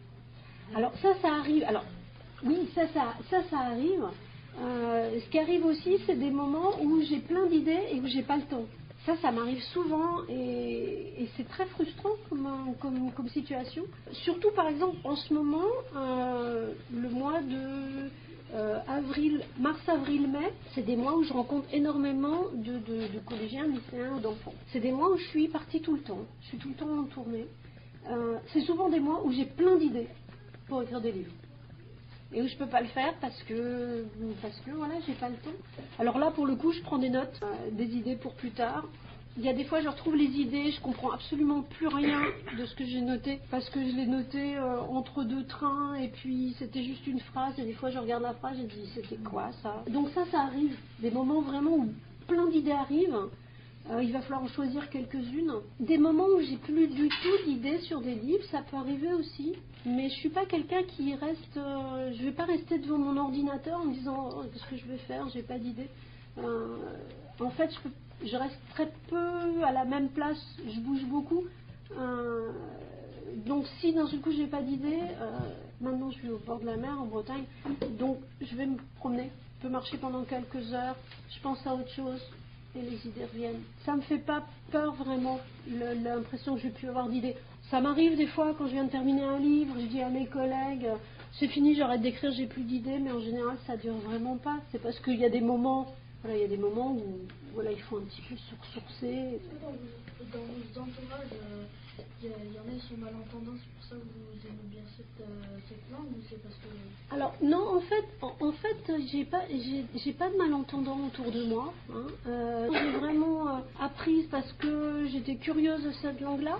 Alors ça arrive. Alors oui, ça arrive. Ce qui arrive aussi, c'est des moments où j'ai plein d'idées et où j'ai pas le temps. Ça m'arrive souvent et c'est très frustrant comme situation. Surtout par exemple en ce moment, le mois de mars, avril, mai, c'est des mois où je rencontre énormément de collégiens, lycéens, d'enfants. C'est des mois où je suis partie tout le temps. Je suis tout le temps en tournée. C'est souvent des mois où j'ai plein d'idées pour écrire des livres. Et où je peux pas le faire parce que voilà, j'ai pas le temps. Alors là, pour le coup, je prends des notes, des idées pour plus tard. Il y a des fois, je retrouve les idées, je comprends absolument plus rien de ce que j'ai noté parce que je l'ai noté entre deux trains et puis c'était juste une phrase. Et des fois, je regarde la phrase et je dis c'était quoi ça? Donc ça arrive. Des moments vraiment où plein d'idées arrivent. Il va falloir en choisir quelques-unes. Des moments où j'ai plus du tout d'idées sur des livres, ça peut arriver aussi. Mais je suis pas quelqu'un qui reste. Je vais pas rester devant mon ordinateur en me disant qu'est-ce que je vais faire, j'ai pas d'idée. En fait, je reste très peu à la même place. Je bouge beaucoup. Donc si d'un seul coup j'ai pas d'idée, maintenant je suis au bord de la mer en Bretagne, donc je vais me promener. Je peux marcher pendant quelques heures. Je pense à autre chose. Et les idées reviennent. Ça me fait pas peur vraiment, l'impression que j'ai pu avoir d'idées. Ça m'arrive des fois quand je viens de terminer un livre, je dis à mes collègues c'est fini, j'arrête d'écrire, j'ai plus d'idées, mais en général ça dure vraiment pas. C'est parce qu'il y a des moments, où voilà, il faut un petit peu se ressourcer. Dans vos entourages, il y en a qui sont malentendants, c'est pour ça que vous aimez bien cette langue ou c'est parce que... Alors non, en fait, j'ai pas de malentendants autour de moi. Hein. J'ai vraiment, à apprise parce que j'étais curieuse de cette langue-là.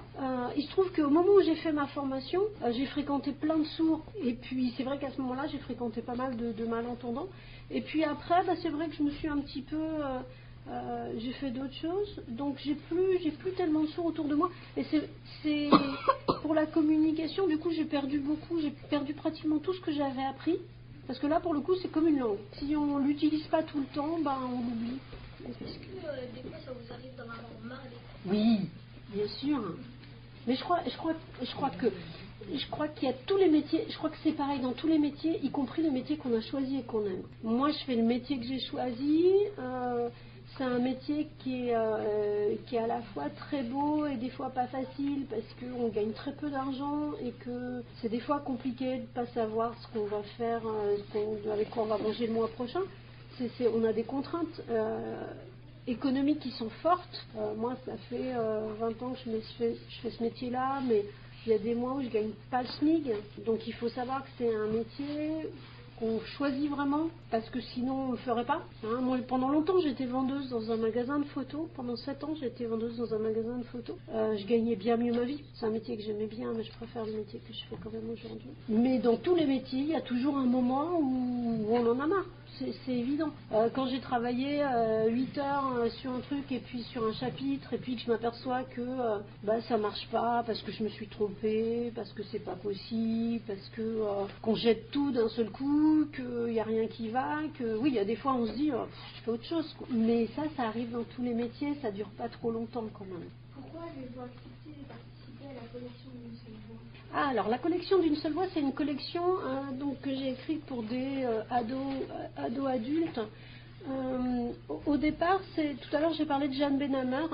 Il se trouve qu'au moment où j'ai fait ma formation, j'ai fréquenté plein de sourds. Et puis c'est vrai qu'à ce moment-là, j'ai fréquenté pas mal de malentendants. Et puis après, c'est vrai que je me suis un petit peu... j'ai fait d'autres choses, donc j'ai plus tellement de sourds autour de moi. Et c'est pour la communication, du coup j'ai perdu pratiquement tout ce que j'avais appris. Parce que là, pour le coup, c'est comme une langue. Si on l'utilise pas tout le temps, on l'oublie. Est-ce que des fois ça vous arrive d'en avoir marre des... Oui, bien sûr. Mais je crois qu'il y a tous les métiers. Je crois que c'est pareil dans tous les métiers, y compris les métiers qu'on a choisis et qu'on aime. Moi, je fais le métier que j'ai choisi. C'est un métier qui est à la fois très beau et des fois pas facile parce qu'on gagne très peu d'argent et que c'est des fois compliqué de ne pas savoir ce qu'on va faire, avec quoi on va manger le mois prochain. On a des contraintes économiques qui sont fortes. Moi, ça fait 20 ans que je fais ce métier-là, mais il y a des mois où je ne gagne pas le SMIC. Donc il faut savoir que c'est un métier qu'on choisit vraiment, parce que sinon on ne le ferait pas. Moi, pendant longtemps, j'étais vendeuse dans un magasin de photos. Pendant 7 ans, j'ai été vendeuse dans un magasin de photos. Je gagnais bien mieux ma vie. C'est un métier que j'aimais bien, mais je préfère le métier que je fais quand même aujourd'hui. Mais dans tous les métiers, il y a toujours un moment où on en a marre. C'est évident. Quand j'ai travaillé 8 heures sur un truc et puis sur un chapitre et puis que je m'aperçois que ça marche pas parce que je me suis trompée, parce que c'est pas possible, parce que qu'on jette tout d'un seul coup, qu'il n'y a rien qui va, que oui, il y a des fois on se dit je fais autre chose. Mais ça arrive dans tous les métiers, ça dure pas trop longtemps quand même. Pourquoi avez-vous accepté de participer à la collection d'une seule voix? Alors la collection d'une seule voix, c'est une collection que j'ai écrite pour des ados adultes. Au départ, tout à l'heure j'ai parlé de Jeanne Benhamer,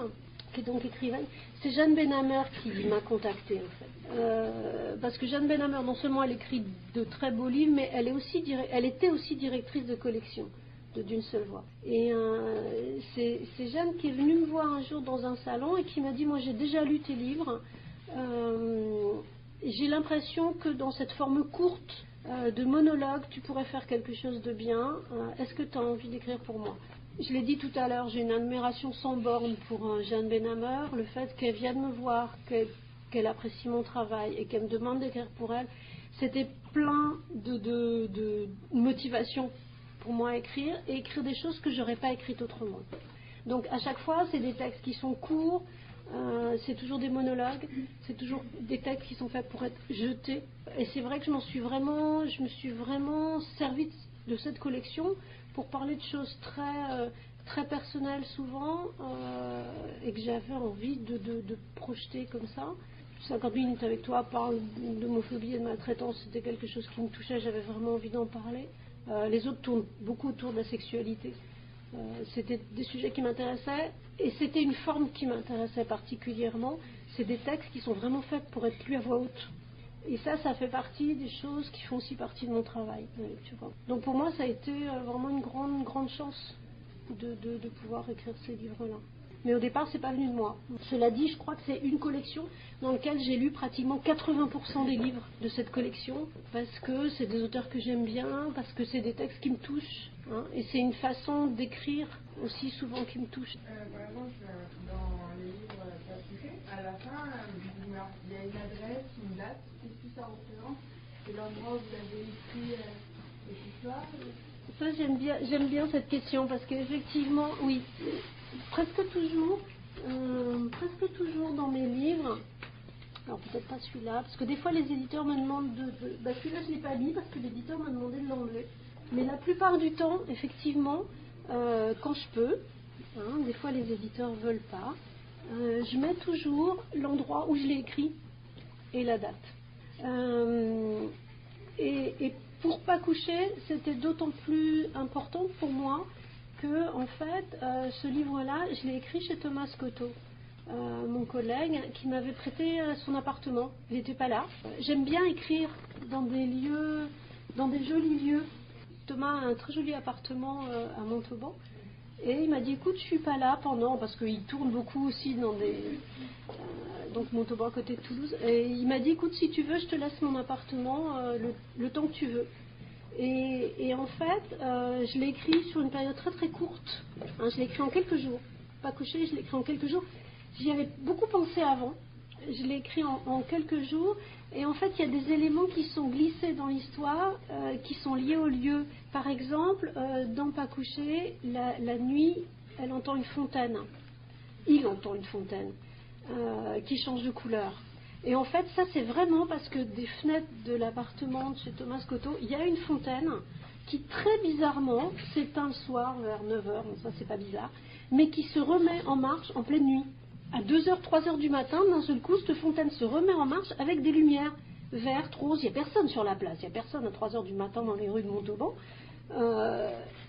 qui est donc écrivaine. C'est Jeanne Benhamer qui m'a contactée en fait. Parce que Jeanne Benhamer, non seulement elle écrit de très beaux livres, mais elle était aussi directrice de collection d'une seule voix. Et c'est Jeanne qui est venue me voir un jour dans un salon et qui m'a dit, moi j'ai déjà lu tes livres. J'ai l'impression que dans cette forme courte de monologue, tu pourrais faire quelque chose de bien. Est-ce que tu as envie d'écrire pour moi? Je l'ai dit tout à l'heure, j'ai une admiration sans borne pour Jeanne Benhamer. Le fait qu'elle vienne me voir, qu'elle apprécie mon travail et qu'elle me demande d'écrire pour elle, c'était plein de motivation pour moi à écrire et écrire des choses que je n'aurais pas écrites autrement. Donc à chaque fois, c'est des textes qui sont courts. C'est toujours des monologues, c'est toujours des textes qui sont faits pour être jetés. Et c'est vrai que je me suis vraiment servie de cette collection pour parler de choses très personnelles souvent et que j'avais envie de projeter comme ça. 50 minutes avec toi parle d'homophobie et de maltraitance, c'était quelque chose qui me touchait, j'avais vraiment envie d'en parler. Les autres tournent beaucoup autour de la sexualité. C'était des sujets qui m'intéressaient et c'était une forme qui m'intéressait particulièrement. C'est des textes qui sont vraiment faits pour être lus à voix haute. Et ça fait partie des choses qui font aussi partie de mon travail. Tu vois. Donc pour moi, ça a été vraiment une grande chance de pouvoir écrire ces livres-là. Mais au départ, c'est pas venu de moi. Cela dit, je crois que c'est une collection dans laquelle j'ai lu pratiquement 80% des livres de cette collection, parce que c'est des auteurs que j'aime bien, parce que c'est des textes qui me touchent, et c'est une façon d'écrire aussi souvent qui me touche. Par exemple, dans les livres papier, à la fin, il y a une adresse, une date, qu'est-ce que ça représente? C'est l'endroit où vous avez écrit cette histoire? Ça, j'aime bien cette question, parce qu'effectivement, oui, presque toujours dans mes livres, alors peut-être pas celui-là, parce que des fois les éditeurs me demandent celui-là je ne l'ai pas mis parce que l'éditeur m'a demandé de l'enlever, mais la plupart du temps, effectivement, quand je peux, des fois les éditeurs veulent pas, je mets toujours l'endroit où je l'ai écrit et la date. Et pour pas coucher, c'était d'autant plus important pour moi que, en fait, ce livre-là, je l'ai écrit chez Thomas Scotto, mon collègue, qui m'avait prêté son appartement. Il n'était pas là. J'aime bien écrire dans des lieux, dans des jolis lieux. Thomas a un très joli appartement à Montauban. Et il m'a dit, écoute, je suis pas là parce qu'il tourne beaucoup aussi dans des... donc Montauban à côté de Toulouse. Et il m'a dit, écoute, si tu veux, je te laisse mon appartement le temps que tu veux. Et en fait, je l'ai écrit sur une période très très courte. Je l'ai écrit en quelques jours. Pas couché, je l'ai écrit en quelques jours. J'y avais beaucoup pensé avant. Je l'ai écrit en quelques jours. Et en fait, il y a des éléments qui sont glissés dans l'histoire, qui sont liés au lieu. Par exemple, dans Pas couché, la nuit, elle entend une fontaine. Il entend une fontaine qui change de couleur. Et en fait, ça, c'est vraiment parce que des fenêtres de l'appartement de chez Thomas Cotto, il y a une fontaine qui, très bizarrement, s'éteint le soir vers 9h, bon, ça, c'est pas bizarre, mais qui se remet en marche en pleine nuit. À 2h, 3h du matin, d'un seul coup, cette fontaine se remet en marche avec des lumières vertes, roses. Il n'y a personne sur la place, il n'y a personne à 3h du matin dans les rues de Montauban.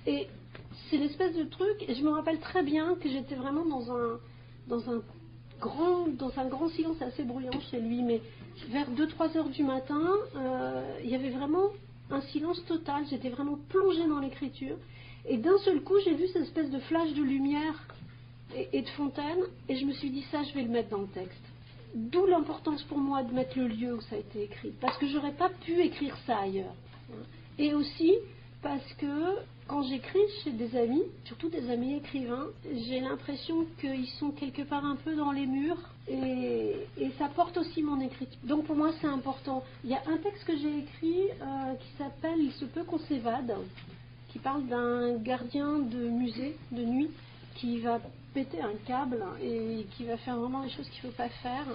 Et c'est l'espèce de truc, et je me rappelle très bien que j'étais vraiment dans un grand silence assez bruyant chez lui, mais vers 2-3 heures du matin, il y avait vraiment un silence total, j'étais vraiment plongée dans l'écriture, et d'un seul coup, j'ai vu cette espèce de flash de lumière et de fontaine, et je me suis dit, ça, je vais le mettre dans le texte. D'où l'importance pour moi de mettre le lieu où ça a été écrit, parce que j'aurais pas pu écrire ça ailleurs. Et aussi, parce que quand j'écris chez des amis, surtout des amis écrivains, j'ai l'impression qu'ils sont quelque part un peu dans les murs et ça porte aussi mon écriture. Donc pour moi c'est important. Il y a un texte que j'ai écrit qui s'appelle Il se peut qu'on s'évade, qui parle d'un gardien de musée de nuit qui va péter un câble et qui va faire vraiment des choses qu'il ne faut pas faire.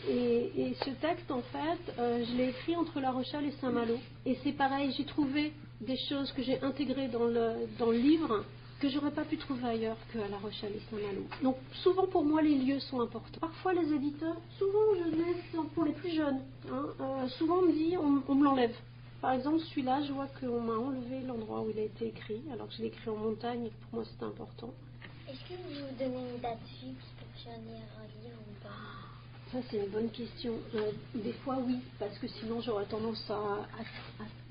Et ce texte, en fait, je l'ai écrit entre La Rochelle et Saint-Malo. Et c'est pareil, j'ai trouvé des choses que j'ai intégrées dans le livre que j'aurais pas pu trouver ailleurs qu'à La Rochelle et Saint-Malo. Donc souvent pour moi les lieux sont importants. Parfois les éditeurs, souvent je laisse pour les plus jeunes, souvent on me dit on me l'enlève. Par exemple celui-là, je vois qu'on m'a enlevé l'endroit où il a été écrit, alors que je l'ai écrit en montagne et que pour moi c'était important. Est-ce que vous vous donnez une date fixe pour finir un livre ou pas? Ça c'est une bonne question. Des fois oui, parce que sinon j'aurais tendance à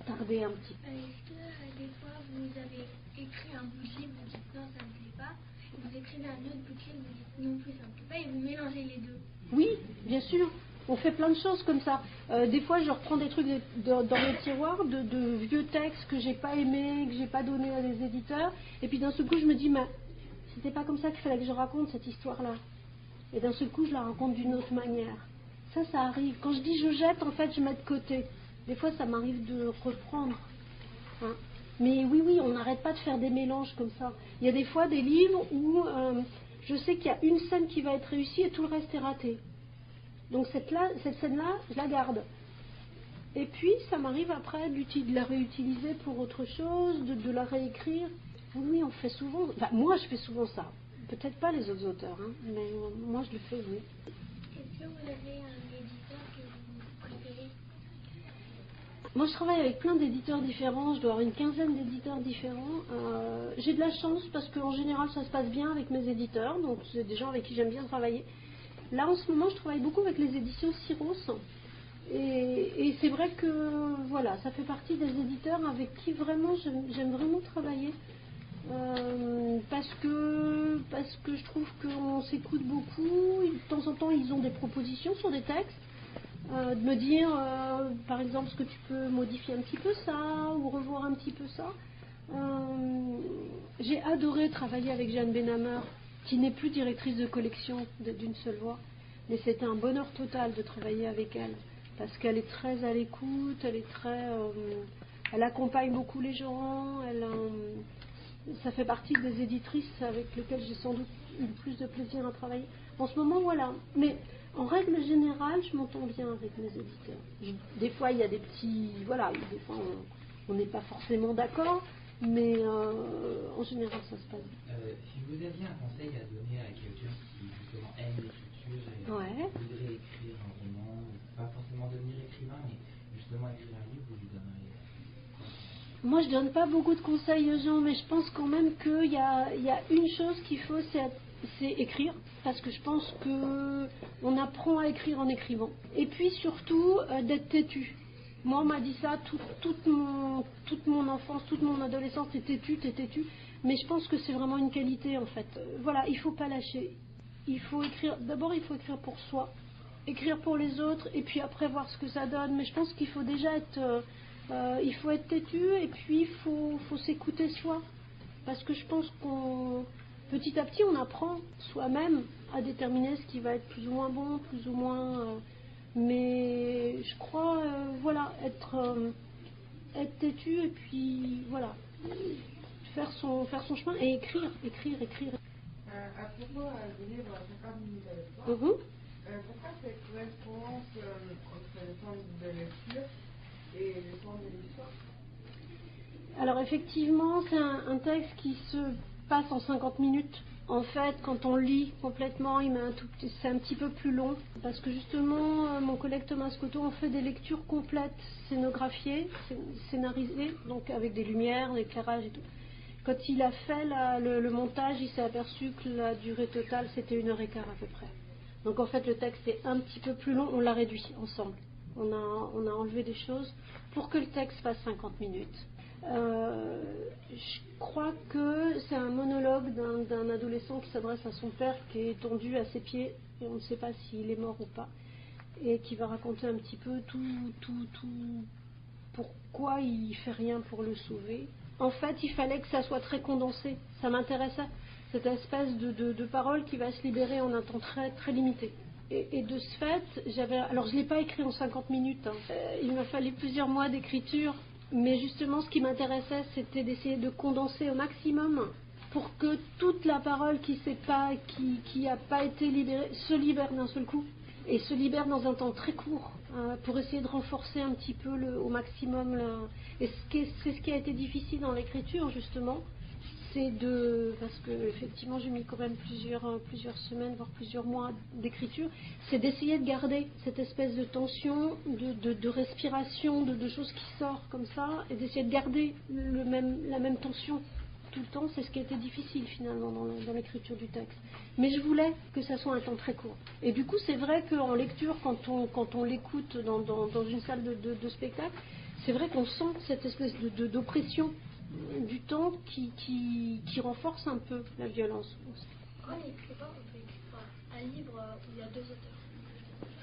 tarder un petit peu. Est-ce que des fois vous avez écrit un bout de livre, vous dites non ça ne me plaît pas, et vous écrivez un autre bout de livre, vous dites non plus ça ne me plaît pas, et vous mélangez les deux? Oui, bien sûr. On fait plein de choses comme ça. Des fois, je reprends des trucs dans les tiroirs de vieux textes que j'ai pas aimés, que j'ai pas donné à des éditeurs. Et puis d'un seul coup, je me dis, mais c'était pas comme ça qu'il fallait que je raconte cette histoire-là. Et d'un seul coup, je la raconte d'une autre manière. Ça arrive. Quand je dis je jette, en fait, je mets de côté. Des fois, ça m'arrive de reprendre. Mais oui, on n'arrête pas de faire des mélanges comme ça. Il y a des fois des livres où je sais qu'il y a une scène qui va être réussie et tout le reste est raté. Donc cette scène-là, je la garde. Et puis, ça m'arrive après de la réutiliser pour autre chose, de la réécrire. Oui, on fait souvent... Enfin, moi, je fais souvent ça. Peut-être pas les autres auteurs, mais moi, je le fais, oui. Est-ce que vous avez un éditeur que vous préférez? Moi, je travaille avec plein d'éditeurs différents. Je dois avoir une quinzaine d'éditeurs différents. J'ai de la chance parce qu'en général, ça se passe bien avec mes éditeurs. Donc, c'est des gens avec qui j'aime bien travailler. Là, en ce moment, je travaille beaucoup avec les éditions Syros. Et c'est vrai que, voilà, ça fait partie des éditeurs avec qui vraiment, j'aime vraiment travailler. Parce que je trouve qu'on s'écoute beaucoup. De temps en temps, ils ont des propositions sur des textes. De me dire, par exemple, est-ce que tu peux modifier un petit peu ça ou revoir un petit peu ça. J'ai adoré travailler avec Jeanne Benhammer, qui n'est plus directrice de collection d'une seule voix, mais c'était un bonheur total de travailler avec elle, parce qu'elle est très à l'écoute, elle accompagne beaucoup les gens, ça fait partie des éditrices avec lesquelles j'ai sans doute eu le plus de plaisir à travailler. En ce moment, voilà. Mais en règle générale, je m'entends bien avec mes éditeurs. Des fois, il y a des petits... Voilà, des fois, on n'est pas forcément d'accord, mais en général, ça se passe bien. Si vous aviez un conseil à donner à quelqu'un qui, justement, aime l'écriture et voudrait écrire un roman, pas forcément devenir écrivain, mais justement écrire un livre, vous lui donneriez... Moi, je donne pas beaucoup de conseils aux gens, mais je pense quand même qu'il y a une chose qu'il faut, c'est écrire, parce que je pense qu'on apprend à écrire en écrivant. Et puis surtout, d'être têtu. Moi, on m'a dit ça toute mon enfance, toute mon adolescence, t'es têtu. Mais je pense que c'est vraiment une qualité, en fait. Voilà, il faut pas lâcher. Il faut écrire. D'abord, il faut écrire pour soi, écrire pour les autres, et puis après voir ce que ça donne. Mais je pense qu'il faut déjà être... il faut être têtu et puis il faut s'écouter soi, parce que je pense petit à petit, on apprend soi-même à déterminer ce qui va être plus ou moins bon, plus ou moins... mais je crois, voilà, être têtu et puis, voilà, faire son chemin et écrire. À propos du livre 50 minutes avec toi, pourquoi cette correspondance entre le temps de lecture et le temps de l'histoire? Alors effectivement, c'est un texte qui se passe en 50 minutes. En fait, quand on lit complètement, c'est un petit peu plus long. Parce que justement, mon collègue Thomas Cotto, on fait des lectures complètes, scénographiées, scénarisées, donc avec des lumières, l'éclairage et tout. Quand il a fait le montage, il s'est aperçu que la durée totale, c'était 1h15 à peu près. Donc en fait, le texte est un petit peu plus long, on l'a réduit ensemble. On a enlevé des choses pour que le texte fasse 50 minutes. Je crois que c'est un monologue d'un adolescent qui s'adresse à son père qui est tendu à ses pieds et on ne sait pas s'il est mort ou pas et qui va raconter un petit peu tout pourquoi il fait rien pour le sauver. En fait, il fallait que ça soit très condensé. Ça m'intéressait, cette espèce de parole qui va se libérer en un temps très, très limité. Et de ce fait, alors je ne l'ai pas écrit en 50 minutes. Il m'a fallu plusieurs mois d'écriture. Mais justement, ce qui m'intéressait, c'était d'essayer de condenser au maximum pour que toute la parole qui n'a pas été libérée se libère d'un seul coup et se libère dans un temps très court pour essayer de renforcer un petit peu au maximum. Et c'est ce qui a été difficile dans l'écriture, justement. Parce que effectivement j'ai mis quand même plusieurs semaines, voire plusieurs mois d'écriture, c'est d'essayer de garder cette espèce de tension, de respiration, de choses qui sortent comme ça, et d'essayer de garder la même tension tout le temps. C'est ce qui a été difficile finalement dans l'écriture du texte. Mais je voulais que ça soit un temps très court. Et du coup c'est vrai qu'en lecture, quand on l'écoute dans une salle de spectacle, c'est vrai qu'on sent cette espèce d'oppression du temps qui renforce un peu la violence. Quand on n'écrit pas, on peut écrire un livre où il y a 2 auteurs.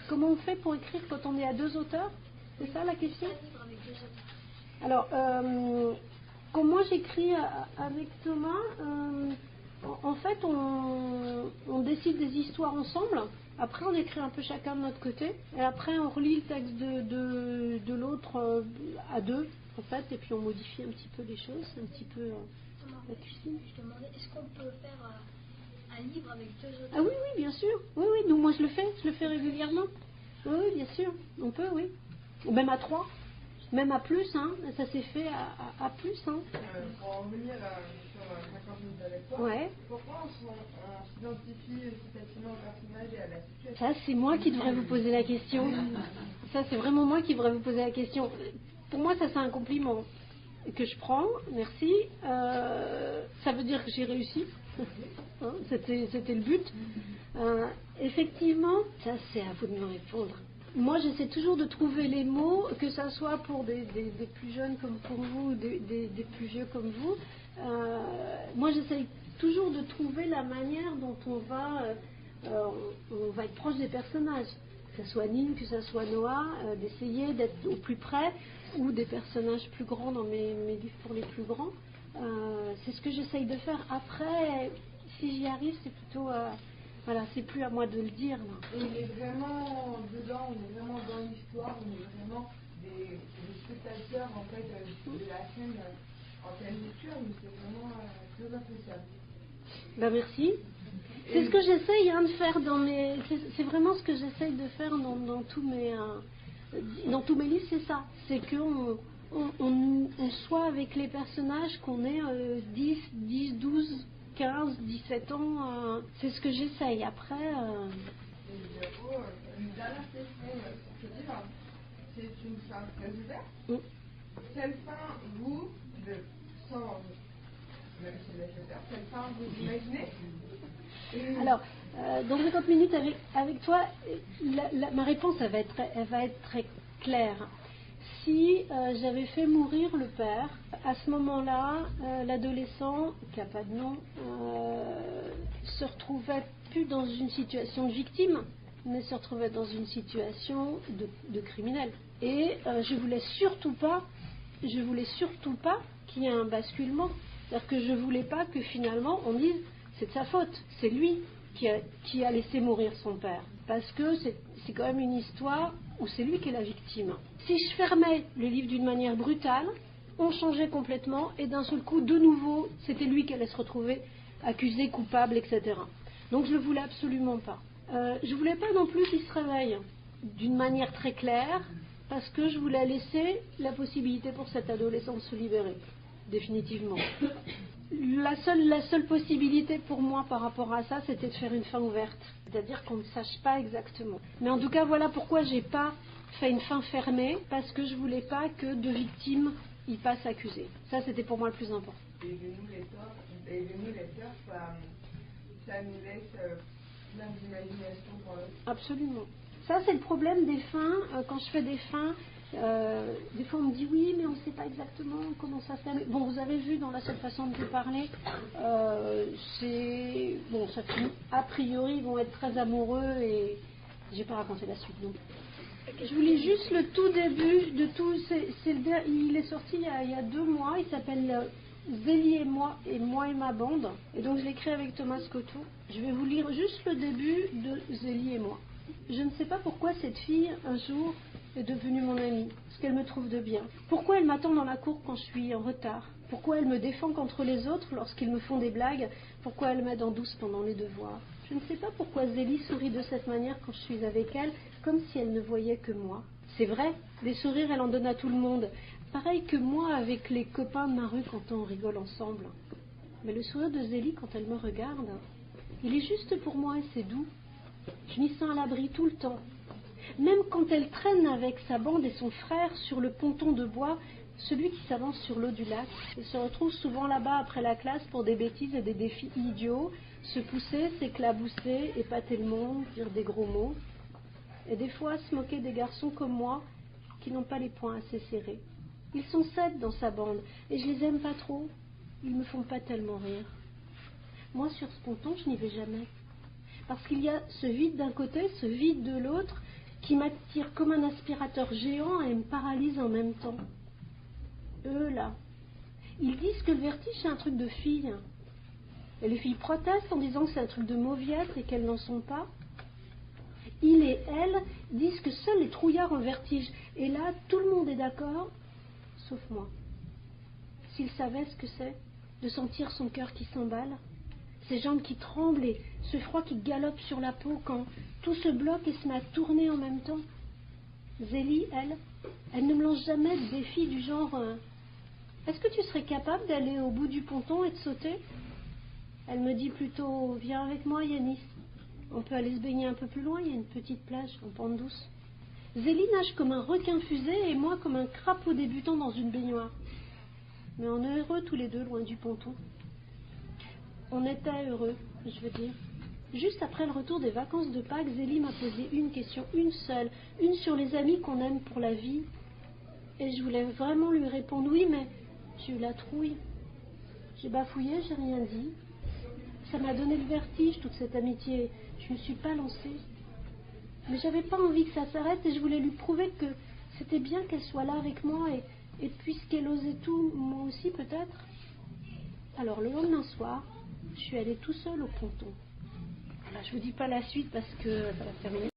Comment on fait pour écrire quand on est à 2 auteurs? C'est ça la question? Un livre avec 2 auteurs. Alors, quand moi j'écris avec Thomas, en fait on décide des histoires ensemble. Après on écrit un peu chacun de notre côté. Et après on relit le texte de l'autre à 2. En fait, et puis on modifie un petit peu les choses, un petit peu la cuisine. Je te demandais, est-ce qu'on peut faire un livre avec 2 auteurs? Ah oui, bien sûr. Oui, donc moi je le fais régulièrement. Oui, bien sûr, on peut, oui. Ou même à 3, même à plus, ça s'est fait à plus. Pour en revenir sur 50 minutes avec toi, pourquoi on s'identifie facilement au personnage et à la situation? Ça, c'est moi qui devrais vous poser la question. Ça, c'est vraiment moi qui devrais vous poser la question. Pour moi, ça c'est un compliment que je prends, merci. Ça veut dire que j'ai réussi. C'était le but. Effectivement, ça c'est à vous de me répondre. Moi, j'essaie toujours de trouver les mots, que ça soit pour des plus jeunes comme pour vous, des plus vieux comme vous. Moi, j'essaie toujours de trouver la manière dont on va être proche des personnages. Que ce soit Nîmes, que ce soit Noah, d'essayer d'être au plus près, ou des personnages plus grands dans mes livres pour les plus grands. C'est ce que j'essaye de faire. Après, si j'y arrive, c'est plutôt... voilà, c'est plus à moi de le dire. Là. Et il est vraiment dedans, on est vraiment dans l'histoire, on est vraiment des spectateurs en fait de la scène en pleine lecture, mais c'est vraiment très appréciable. Merci. C'est ce que j'essaye de faire c'est vraiment ce que j'essaye de faire dans tous mes livres, c'est ça. C'est qu'on soit avec les personnages, qu'on ait 10, 12, 15, 17 ans. C'est ce que j'essaye. Après... Et du coup, une dernière question sur ce livre. C'est une fin très ouverte. Quelle fin vous, même si c'est la quelle fin vous imaginez? Alors, dans 50 minutes avec toi, ma réponse elle va être très claire. Si j'avais fait mourir le père, à ce moment-là, l'adolescent, qui n'a pas de nom, se retrouvait plus dans une situation de victime, mais se retrouvait dans une situation de criminel. Et je voulais surtout pas qu'il y ait un basculement. C'est-à-dire que je voulais pas que finalement on dise c'est de sa faute. C'est lui qui a laissé mourir son père. Parce que c'est quand même une histoire où c'est lui qui est la victime. Si je fermais le livre d'une manière brutale, on changeait complètement et d'un seul coup, de nouveau, c'était lui qui allait se retrouver accusé, coupable, etc. Donc je ne le voulais absolument pas. Je ne voulais pas non plus qu'il se réveille d'une manière très claire, parce que je voulais laisser la possibilité pour cet adolescent de se libérer, définitivement. La seule possibilité pour moi par rapport à ça, c'était de faire une fin ouverte, c'est-à-dire qu'on ne sache pas exactement. Mais en tout cas, voilà pourquoi j'ai pas fait une fin fermée, parce que je voulais pas que deux victimes y passent accusées. Ça, c'était pour moi le plus important. Et de nous, lecteurs, ça nous laisse plein d'imagination pour eux. Absolument. Ça, c'est le problème des fins. Quand je fais des fins, des fois on me dit oui, mais on ne sait pas exactement comment ça se termine. Bon, vous avez vu dans la seule façon de vous parler, ça finit. A priori, ils vont être très amoureux et j'ai pas raconté la suite non. Je vous lis juste le tout début de tout. Il est sorti il y a 2 mois. Il s'appelle Zélie et moi et ma bande. Et donc je l'ai écrit avec Thomas Cotto. Je vais vous lire juste le début de Zélie et moi. Je ne sais pas pourquoi cette fille, un jour, est devenue mon amie, ce qu'elle me trouve de bien. Pourquoi elle m'attend dans la cour quand je suis en retard? Pourquoi elle me défend contre les autres lorsqu'ils me font des blagues? Pourquoi elle m'aide en douce pendant les devoirs? Je ne sais pas pourquoi Zélie sourit de cette manière quand je suis avec elle, comme si elle ne voyait que moi. C'est vrai, des sourires elle en donne à tout le monde, pareil que moi avec les copains de ma rue quand on rigole ensemble. Mais le sourire de Zélie quand elle me regarde, il est juste pour moi et c'est doux. Je m'y sens à l'abri tout le temps. Même quand elle traîne avec sa bande et son frère sur le ponton de bois, celui qui s'avance sur l'eau du lac, et se retrouve souvent là-bas après la classe pour des bêtises et des défis idiots, se pousser, s'éclabousser, épater le monde, dire des gros mots, et des fois se moquer des garçons comme moi qui n'ont pas les poings assez serrés. Ils sont 7 dans sa bande, et je les aime pas trop. Ils me font pas tellement rire. Moi, sur ce ponton, je n'y vais jamais. Parce qu'il y a ce vide d'un côté, ce vide de l'autre, qui m'attire comme un aspirateur géant et me paralyse en même temps. Eux, là, ils disent que le vertige, c'est un truc de filles. Et les filles protestent en disant que c'est un truc de mauviettes et qu'elles n'en sont pas. Ils et elles disent que seuls les trouillards ont le vertige. Et là, tout le monde est d'accord, sauf moi. S'ils savaient ce que c'est, de sentir son cœur qui s'emballe, ces jambes qui tremblent et ce froid qui galope sur la peau quand tout se bloque et se met à tourner en même temps. Zélie, elle ne me lance jamais de défis du genre est-ce que tu serais capable d'aller au bout du ponton et de sauter? Elle me dit plutôt viens avec moi Yanis, on peut aller se baigner un peu plus loin, il y a une petite plage en pente douce. Zélie nage comme un requin fusé et moi comme un crapaud débutant dans une baignoire. Mais on est heureux tous les deux loin du ponton. On était heureux, je veux dire. Juste après le retour des vacances de Pâques, Zélie m'a posé une question, une seule, une sur les amis qu'on aime pour la vie. Et je voulais vraiment lui répondre oui, mais j'ai eu la trouille. J'ai bafouillé, j'ai rien dit. Ça m'a donné le vertige, toute cette amitié. Je ne me suis pas lancée. Mais j'avais pas envie que ça s'arrête et je voulais lui prouver que c'était bien qu'elle soit là avec moi et puisqu'elle osait tout, moi aussi peut-être. Alors le lendemain soir, je suis allée tout seule au ponton. Voilà, je vous dis pas la suite parce que ça va terminer.